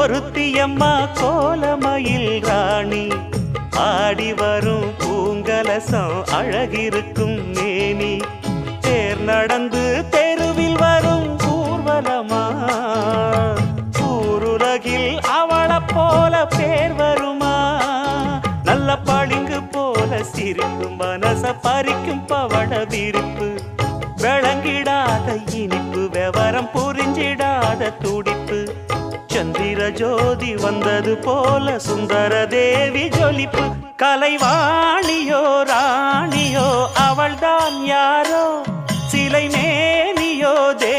ஒருத்தியம்மா கோலமயில் ராணி ஆடி வரும் பூங்கலசம் அழகிருக்கும் மேனி தேர் நடந்து தெருவில் வரும் ஊர்வலமா ஊருலகில் அவளை போல பேர் வருமா நல்ல பளிங்கு போல சிரிக்கும் மனச பறிக்கும் பவள விரிப்பு விளங்கிடாத இனிப்பு விவரம் புரிஞ்சிடாத துடிப்பு சந்திர ஜோதி வந்தது போல சுந்தர தேவி ஜொலிப்பு கலைவாணியோ ராணியோ அவள்தான் யாரோ சிலை மேனியோ தே